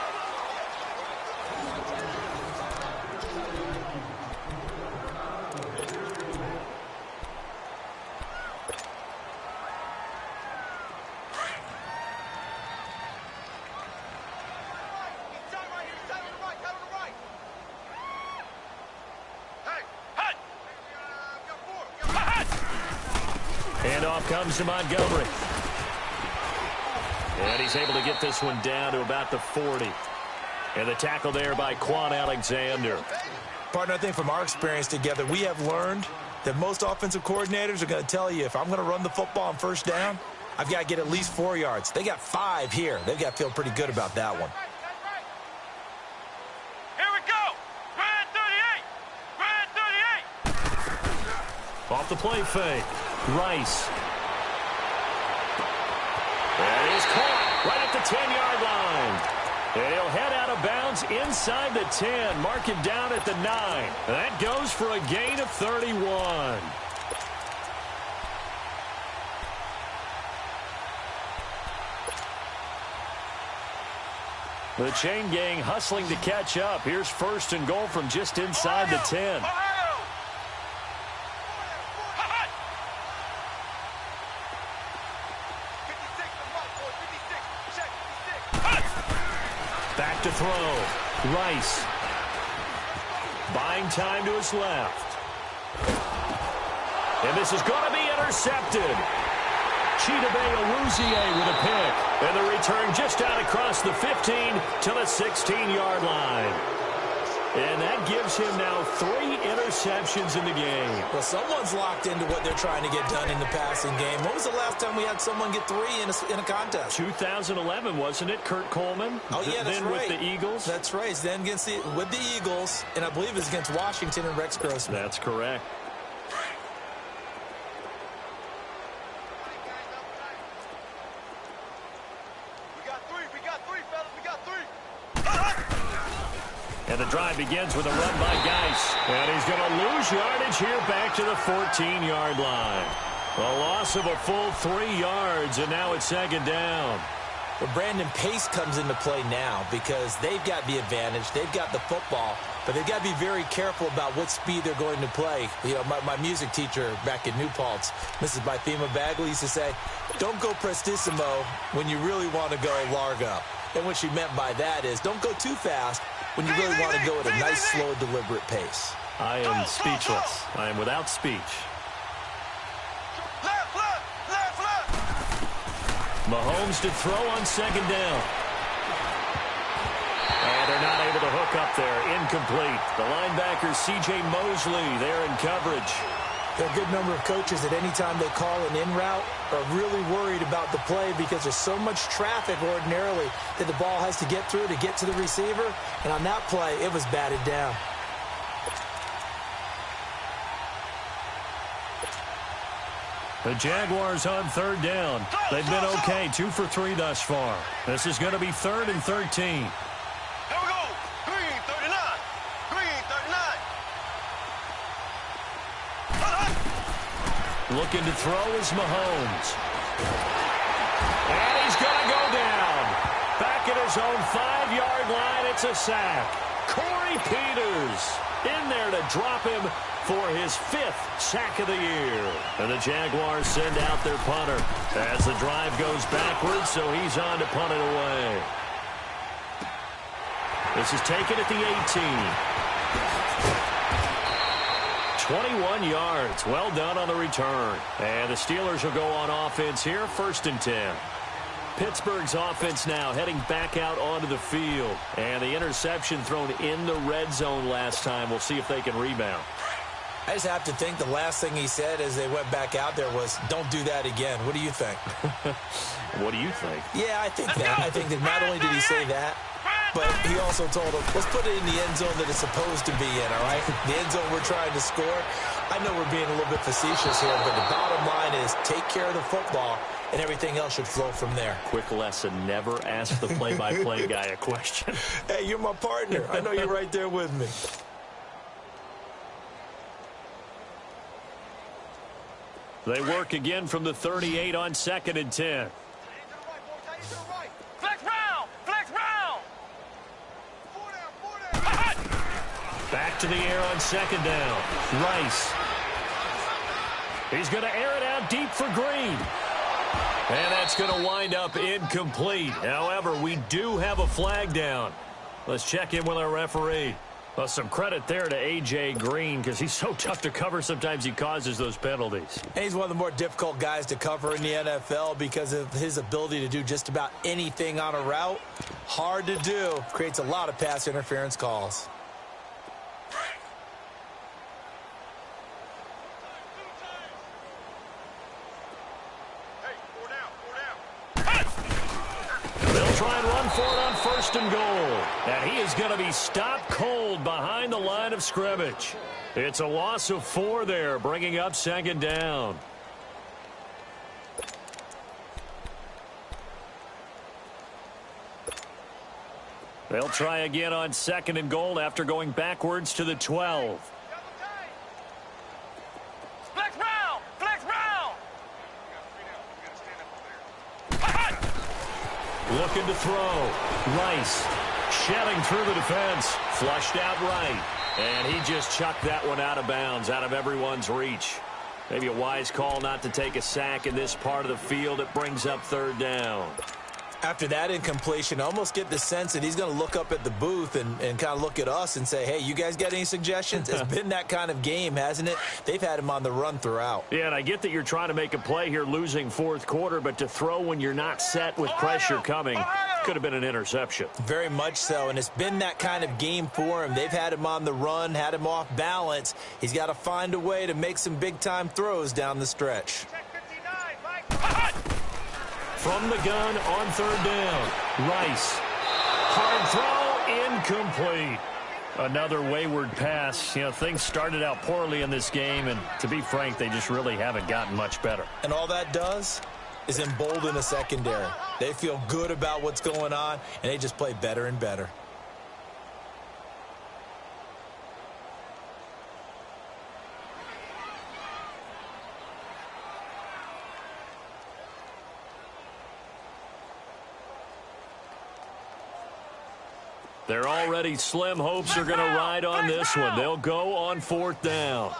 Speaker 1: Handoff comes to Montgomery. And he's able to get this one down to about the 40. And the tackle there by Quan Alexander.
Speaker 2: Partner, I think from our experience together, we have learned that most offensive coordinators are going to tell you, if I'm going to run the football on first down, I've got to get at least 4 yards. They got 5 here. They've got to feel pretty good about that one.
Speaker 3: Here we go. Red 38. Red 38.
Speaker 1: Off the play fake. Rice. And he's caught right at the 10-yard line. And he'll head out of bounds inside the 10. Mark him down at the 9. That goes for a gain of 31. The chain gang hustling to catch up. Here's 1st and goal from just inside the 10. Back to throw. Rice. Buying time to his left. And this is going to be intercepted. Chidobe with a pick. And the return just out across the 15 to the 16-yard line. And that gives him now 3 interceptions in the game.
Speaker 2: Well, someone's locked into what they're trying to get done in the passing game. When was the last time we had someone get 3 in a contest?
Speaker 1: 2011, wasn't it, Kurt Coleman?
Speaker 2: Oh, yeah, that's
Speaker 1: then
Speaker 2: right.
Speaker 1: With the Eagles?
Speaker 2: That's right. Then with the Eagles, and I believe it's against Washington and Rex Grossman.
Speaker 1: That's correct. And the drive begins with a run by Geis. And he's going to lose yardage here back to the 14-yard line. A loss of a full 3 yards, and now it's 2nd down.
Speaker 2: Well, Brandon, pace comes into play now because they've got the advantage. They've got the football, but they've got to be very careful about what speed they're going to play. You know, my music teacher back in New Paltz, Mrs. Bythema Bagley, used to say, don't go prestissimo when you really want to go largo. And what she meant by that is don't go too fast when you really want to go at a nice, slow, deliberate pace.
Speaker 1: I am speechless. I am without speech. Mahomes to throw on 2nd down. And they're not able to hook up there. Incomplete. The linebacker, C.J. Mosley, there in coverage.
Speaker 2: There are a good number of coaches that any time they call an in route are really worried about the play because there's so much traffic ordinarily that the ball has to get through to get to the receiver. And on that play, it was batted down.
Speaker 1: The Jaguars on 3rd down. They've been okay, 2 for 3 thus far. This is going to be 3rd and 13.
Speaker 3: Here we go. Green 39. Green 39.
Speaker 1: Looking to throw is Mahomes. And he's going to go down. Back at his own 5-yard line, it's a sack. Corey Peters in there to drop him for his 5th sack of the year. And the Jaguars send out their punter as the drive goes backwards, so he's on to punt it away. This is taken at the 18. 21 yards. Well done on the return. And the Steelers will go on offense here, 1st and 10. Pittsburgh's offense now heading back out onto the field. And the interception thrown in the red zone last time. We'll see if they can rebound.
Speaker 2: I just have to think the last thing he said as they went back out there was, don't do that again. What do you think?
Speaker 1: What do you think?
Speaker 2: Yeah, I think that. I think that not only did he say that, but he also told them, let's put it in the end zone that it's supposed to be in, all right? The end zone we're trying to score. I know we're being a little bit facetious here, but the bottom line is take care of the football, and everything else should flow from there.
Speaker 1: Quick lesson, never ask the play-by-play guy a question.
Speaker 2: Hey, you're my partner. I know you're right there with me.
Speaker 1: They work again from the 38 on 2nd and 10.
Speaker 3: Flex round! Flex round!
Speaker 1: Back to the air on 2nd down. Rice. He's going to air it out deep for Green. And that's going to wind up incomplete. However, we do have a flag down. Let's check in with our referee. Well, some credit there to A.J. Green because he's so tough to cover. Sometimes he causes those penalties.
Speaker 2: And he's one of the more difficult guys to cover in the NFL because of his ability to do just about anything on a route. Hard to do. Creates a lot of pass interference calls.
Speaker 1: first and goal. And he is going to be stopped cold behind the line of scrimmage. It's a loss of 4 there, bringing up second down. They'll try again on second and goal after going backwards to the 12.
Speaker 3: Flex round! Flex round!
Speaker 1: Looking to throw. Rice shedding through the defense. Flushed out right. And he just chucked that one out of bounds, out of everyone's reach. Maybe a wise call not to take a sack in this part of the field. It brings up third down.
Speaker 2: After that incompletion, I almost get the sense that he's going to look up at the booth and kind of look at us and say, hey, you guys got any suggestions? It's been that kind of game, hasn't it? They've had him on the run throughout.
Speaker 1: Yeah, and I get that you're trying to make a play here losing fourth quarter, but to throw when you're not set with pressure coming could have been an interception.
Speaker 2: Very much so, and it's been that kind of game for him. They've had him on the run, had him off balance. He's got to find a way to make some big-time throws down the stretch.
Speaker 1: From the gun on third down, Rice. Hard throw, incomplete. Another wayward pass. You know, things started out poorly in this game, and to be frank, they just really haven't gotten much better.
Speaker 2: And all that does is embolden the secondary. They feel good about what's going on, and they just play better and better.
Speaker 1: Their already slim hopes are going to ride on this one. They'll go on fourth down.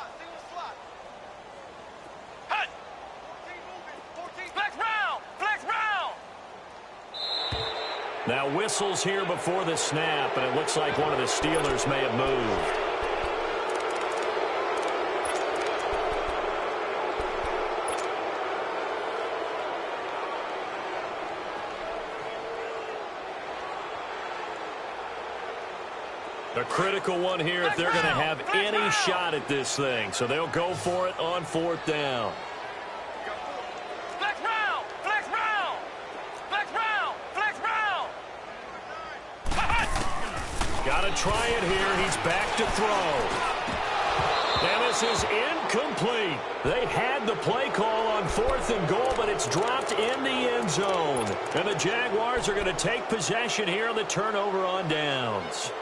Speaker 1: Now whistles here before the snap, and it looks like one of the Steelers may have moved. A critical one here if they're going to have any shot at this thing. So they'll go for it on fourth down.
Speaker 3: Flex round! Flex round! Flex round! Flex round!
Speaker 1: Got to try it here. He's back to throw. And this is incomplete. They had the play call on fourth and goal, but it's dropped in the end zone. And the Jaguars are going to take possession here on the turnover on downs.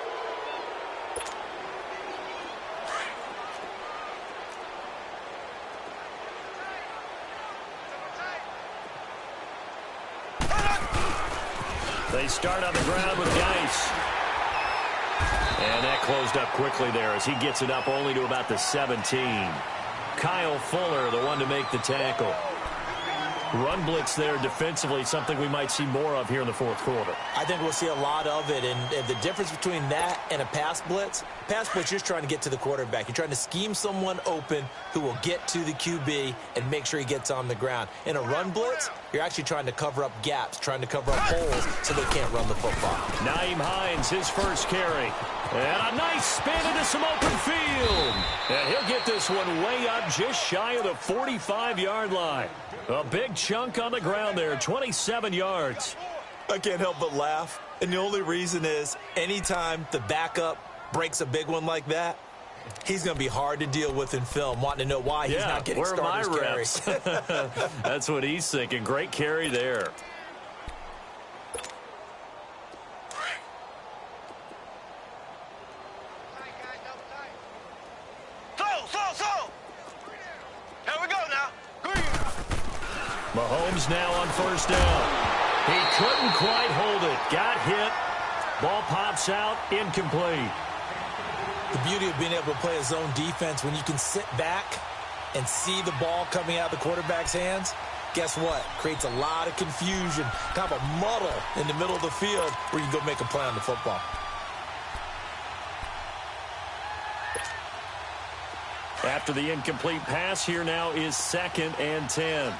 Speaker 1: They start on the ground with Geis. And that closed up quickly there as he gets it up only to about the 17. Kyle Fuller, the one to make the tackle. Run blitz there defensively, something we might see more of here in the fourth quarter.
Speaker 2: I think we'll see a lot of it, and the difference between that and a pass blitz, you're just trying to get to the quarterback. You're trying to scheme someone open who will get to the QB and make sure he gets on the ground. In a run blitz, you're actually trying to cover up gaps, trying to cover up holes so they can't run the football.
Speaker 1: Nyheim Hines, his first carry. And a nice spin into some open field. And he'll get this one way up just shy of the 45-yard line. A big chunk on the ground there, 27 yards.
Speaker 2: I can't help but laugh, and the only reason is anytime the backup breaks a big one like that, he's going to be hard to deal with in film, wanting to know why he's not getting starters carries.
Speaker 1: That's what he's thinking. Great carry there. Mahomes now on first down. He couldn't quite hold it. Got hit. Ball pops out. Incomplete.
Speaker 2: The beauty of being able to play a zone defense when you can sit back and see the ball coming out of the quarterback's hands, guess what? Creates a lot of confusion, kind of a muddle in the middle of the field where you go make a play on the football.
Speaker 1: After the incomplete pass, here now is 2nd and 10.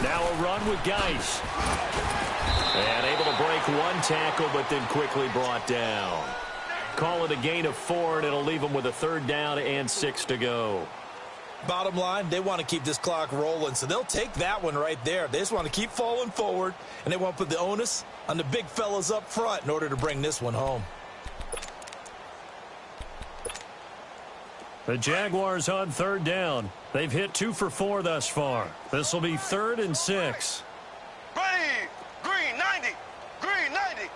Speaker 1: Now a run with Geis. And able to break one tackle, but then quickly brought down. Call it a gain of 4, and it'll leave them with a 3rd down and 6 to go.
Speaker 2: Bottom line, they want to keep this clock rolling, so they'll take that one right there. They just want to keep falling forward, and they want to put the onus on the big fellas up front in order to bring this one home.
Speaker 1: The Jaguars on third down. They've hit 2 for 4 thus far. This will be 3rd and 6.
Speaker 3: Ready. Green 90. Green 90.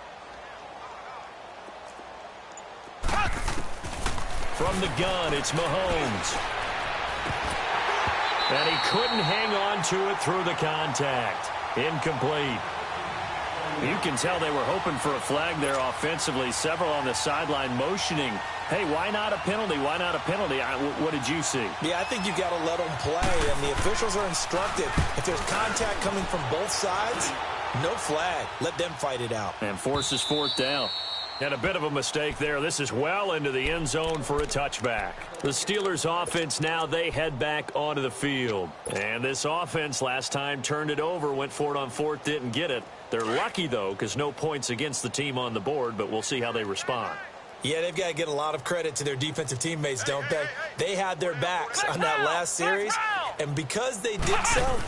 Speaker 1: From the gun, it's Mahomes. And he couldn't hang on to it through the contact. Incomplete. You can tell they were hoping for a flag there offensively. Several on the sideline motioning, hey, why not a penalty? Why not a penalty? What did you see?
Speaker 2: Yeah, I think you got to let them play, and the officials are instructed. If there's contact coming from both sides, no flag. Let them fight it out.
Speaker 1: And forces 4th down. And a bit of a mistake there. This is well into the end zone for a touchback. The Steelers offense now, they head back onto the field. And this offense last time turned it over, went for it on 4th, didn't get it. They're lucky, though, because no points against the team on the board, but we'll see how they respond.
Speaker 2: Yeah, they've got to get a lot of credit to their defensive teammates, don't they? They had their backs on that last series, and because they did so,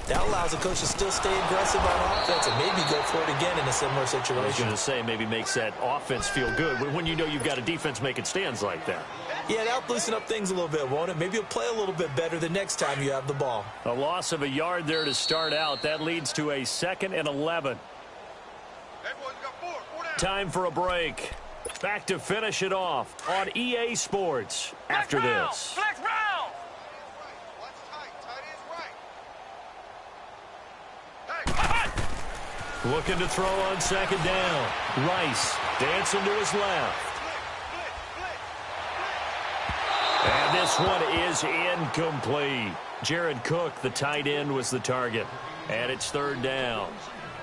Speaker 2: that allows the coach to still stay aggressive on offense and maybe go for it again in a similar situation.
Speaker 1: I was going to say, maybe makes that offense feel good when you know you've got a defense making stands like that.
Speaker 2: Yeah, that'll loosen up things a little bit, won't it? Maybe you'll play a little bit better the next time you have the ball.
Speaker 1: A loss of a yard there to start out. That leads to a 2nd and 11. Time for a break. Back to finish it off on EA Sports after this.
Speaker 3: Flex round.
Speaker 1: Looking to throw on 2nd down. Rice dancing to his left. And this one is incomplete. Jared Cook, the tight end, was the target. And it's 3rd down.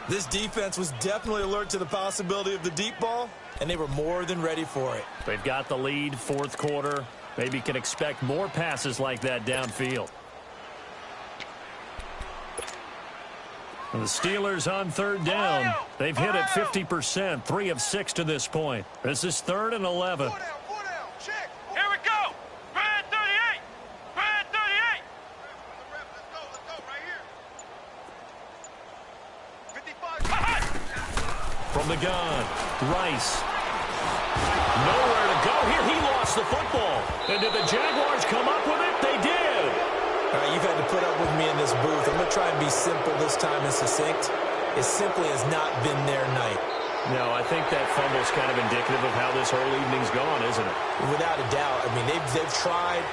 Speaker 2: This defense was definitely alert to the possibility of the deep ball, and they were more than ready for it.
Speaker 1: They've got the lead, 4th quarter. Maybe can expect more passes like that downfield. The Steelers on 3rd down. They've hit it 50%, 3 of 6 to this point. This is 3rd and 11.
Speaker 3: Here we go. Red 38. Red 38. Let's go right here. 55.
Speaker 1: From the gun, Rice. Nowhere to go here. He lost the football. And did the Jaguars come up with it? They did.
Speaker 2: All right, you've had to put up with me in this booth. I'm going to try and be simple this time and succinct. It simply has not been their night.
Speaker 1: No, I think that fumble's kind of indicative of how this whole evening's gone, isn't it?
Speaker 2: Without a doubt. I mean, they've tried,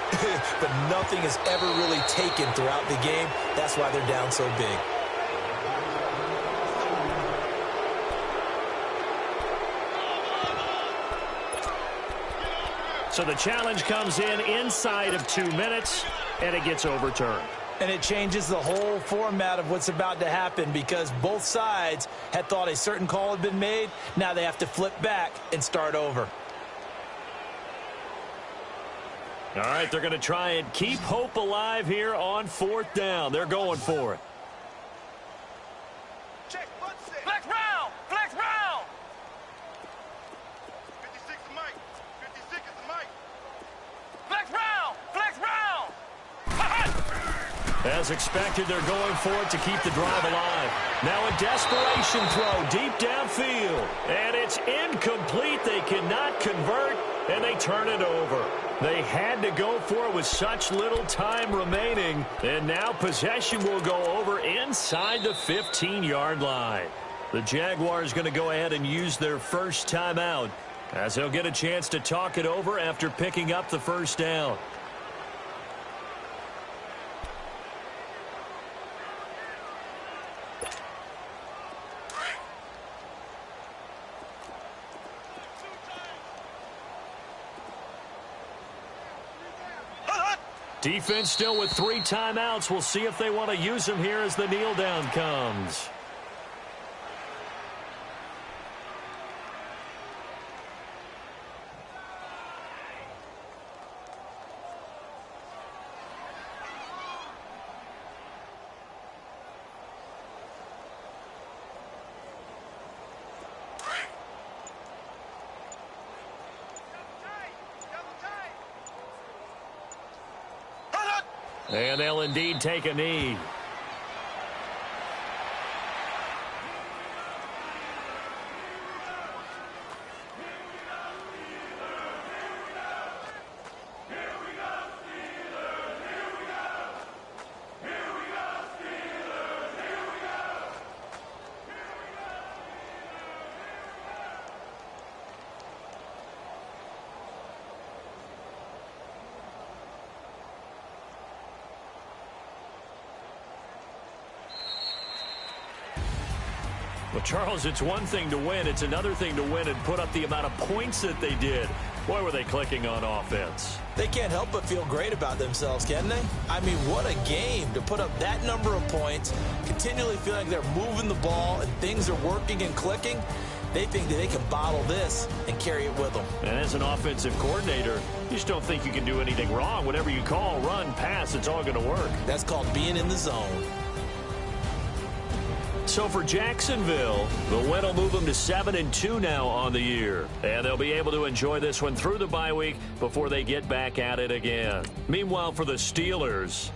Speaker 2: but nothing has ever really taken throughout the game. That's why they're down so big.
Speaker 1: So the challenge comes in inside of 2 minutes, and it gets overturned.
Speaker 2: And it changes the whole format of what's about to happen because both sides had thought a certain call had been made. Now they have to flip back and start over.
Speaker 1: All right, they're going to try and keep hope alive here on 4th down. They're going for it.
Speaker 3: Flex round. Flex round. 56 is Mike. 56 is Mike. Flex round. Flex round.
Speaker 1: As expected, they're going for it to keep the drive alive. Now a desperation throw deep downfield. And it's incomplete. They cannot convert, and they turn it over. They had to go for it with such little time remaining. And now possession will go over inside the 15-yard line. The Jaguars going to go ahead and use their first timeout as they'll get a chance to talk it over after picking up the 1st down. Defense still with 3 timeouts. We'll see if they want to use them here as the kneel down comes. And they'll indeed take a knee. Well, Charles, it's one thing to win. It's another thing to win and put up the amount of points that they did. Boy, were they clicking on offense.
Speaker 2: They can't help but feel great about themselves, can they? I mean, what a game to put up that number of points, continually feeling like they're moving the ball and things are working and clicking. They think that they can bottle this and carry it with them.
Speaker 1: And as an offensive coordinator, you just don't think you can do anything wrong. Whatever you call, run, pass, it's all going to work.
Speaker 2: That's called being in the zone.
Speaker 1: So for Jacksonville, the win will move them to 7-2 now on the year. And they'll be able to enjoy this one through the bye week before they get back at it again. Meanwhile, for the Steelers,